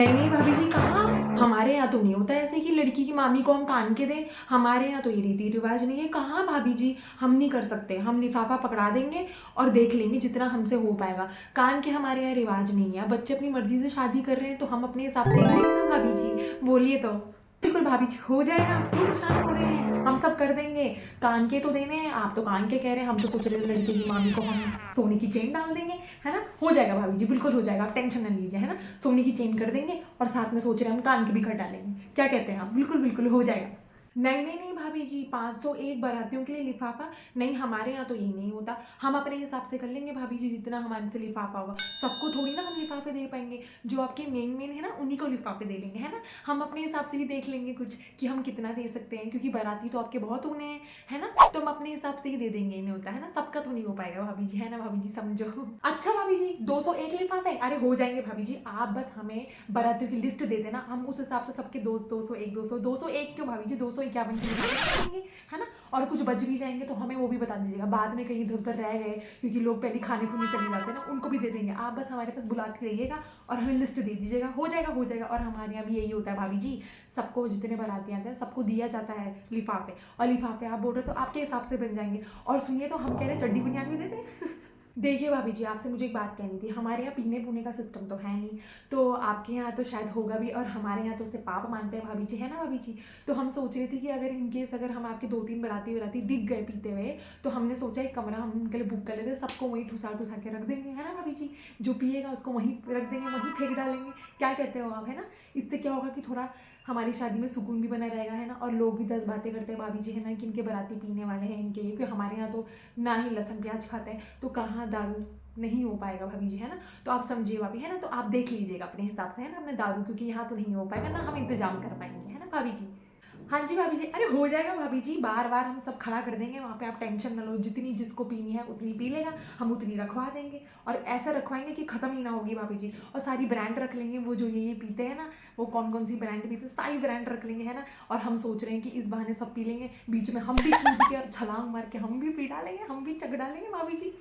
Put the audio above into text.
नहीं, नहीं भाभी जी कहाँ? हमारे यहाँ तो नहीं होता ऐसे कि लड़की की मामी को हम कान के दें, हमारे यहाँ तो ये रीति-रिवाज नहीं है। कहाँ भाभी जी, हम नहीं कर सकते। हम लिफ़ाफ़ा पकड़ा देंगे और देख लेंगे जितना हमसे हो पाएगा। कान के हमारे यहाँ रिवाज नहीं है। बच्चे अपनी मर्ज़ी से शादी कर रहे हैं तो हम अपने हिसाब से ही करेंगे ना भाभी जी, बोलिए तो। बिल्कुल भाभी जी, हो जाएगा, आप क्यों परेशान हो रहे हैं? हम सब कर देंगे। कान के तो देने हैं, आप तो कान के कह रहे हैं, हम तो सोच रहे हैं लड़के की मामी को हम सोने की चेन डाल देंगे, है ना? हो जाएगा भाभी जी, बिल्कुल हो जाएगा, आप टेंशन ना लीजिए, है ना? सोने की चेन कर देंगे और साथ में सोच रहे हैं हम कान के भी कर डालेंगे। क्या कहते हैं आप? बिल्कुल, बिल्कुल हो जाएगा। नहीं, नहीं, नहीं भाभी जी, 501 बारातियों के लिए लिफ़ाफ़ा नहीं, हमारे यहाँ तो ये नहीं होता। हम अपने हिसाब से कर लेंगे भाभी जी जितना हमारे से लिफ़ाफ़ा होगा। सबको थोड़ी ना हम लिफ़ाफ़े दे पाएँगे। जो आपके मेन-मेन है ना, उन्हीं को लिफ़ाफ़े दे लेंगे, है ना? हम अपने हिसाब से भी देख लेंगे कुछ कि हम कितना दे सकते हैं क्योंकि बाराती तो आपके बहुत होने हैं, है ना? तो हम अपने हिसाब से ही दे देंगे, ये नहीं होता है ना? सबका तो नहीं हो पाएगा भाभी जी, है ना भाभी जी? समझो। अच्छा भाभी जी, 201 लिफ़ाफ़े? अरे हो जाएँगे भाभी जी, आप बस हमें बारातियों की लिस्ट दे देना, हम उस हिसाब से सबके 201 201 क्यों भाभी जी, 251 के हिसाब से देंगे, है ना? और कुछ बच भी जाएँगे तो हमें वो भी बता दीजिएगा, बाद में कहीं इधर-उधर रह गए क्योंकि लोग पहले खाने-खूने चले जाते हैं ना, उनको भी दे देंगे। आप बस हमारे पास बुलाते रहिएगा और हमें लिस्ट दे दीजिएगा, हो जाएगा और हमारे यहाँ भी यही होता है भाभी जी, सबको जितने बाराती आते हैं, सबको दिया जाता है लिफ़ाफ़े और लिफ़ाफ़े आप बोल रहे हो तो आपके हिसाब से बन जाएँगे और सुनिए तो हम कह रहे हैं चड्डी बनियान भी दे दें। देखिए भाभी जी, आपसे मुझे एक बात कहनी थी। हमारे यहाँ पीने-पूने का सिस्टम तो है नहीं, तो आपके यहाँ तो शायद होगा भी और हमारे यहाँ तो उसे पाप मानते हैं भाभी जी, है ना भाभी जी? तो हम सोच रहे थे कि अगर इन केस अगर हम आपके 2-3 बाराती-वाराती दिख गए पीते हुए, तो हमने सोचा एक कमरा हम उनके लिए बुक कर लेते हैं, सबको वहीं ठुसा-ठुसा के रख देंगे, है ना भाभी जी? जो पिएगा उसको वहीं रख देंगे, वहीं फेंक डालेंगे। क्या कहते हो आप, है ना? इससे क्या होगा कि थोड़ा हमारी शादी में सुकून भी बना रहेगा, है ना? और लोग भी 10 बातें करते हैं भाभी जी, है ना? कि इनके बाराती पीने वाले हैं, इनके ये क्योंकि हमारे यहाँ तो ना ही लहसुन प्याज खाते हैं, तो कहाँ दारू नहीं हो पाएगा भाभी जी, है ना? तो आप समझिए भाभी, है ना? तो आप देख लीजिएगा अपने हिसाब से, है ना? अपने दारू क्योंकि यहाँ तो नहीं हो पाएगा, ना हम इंतज़ाम कर पाएँगे, है ना भाभी जी? हाँ जी भाभी जी, अरे हो जाएगा भाभी जी, बार-बार हम सब खड़ा कर देंगे वहाँ पे, आप टेंशन ना लो, जितनी जिसको पीनी है उतनी पी लेगा, हम उतनी रखवा देंगे और ऐसा रखवाएँगे कि खत्म ही ना होगी भाभी जी और सारी ब्रांड रख लेंगे, वो जो ये पीते हैं ना, वो कौन-कौन सी ब्रांड पीते हैं, सारी ब्रांड रख लेंगे, है ना? और हम सोच रहे हैं कि इस बहाने सब पी लेंगे, बीच में हम भी कूद के और छलांग मार के हम भी पी डालेंगे, हम भी चख डालेंगे भाभी जी।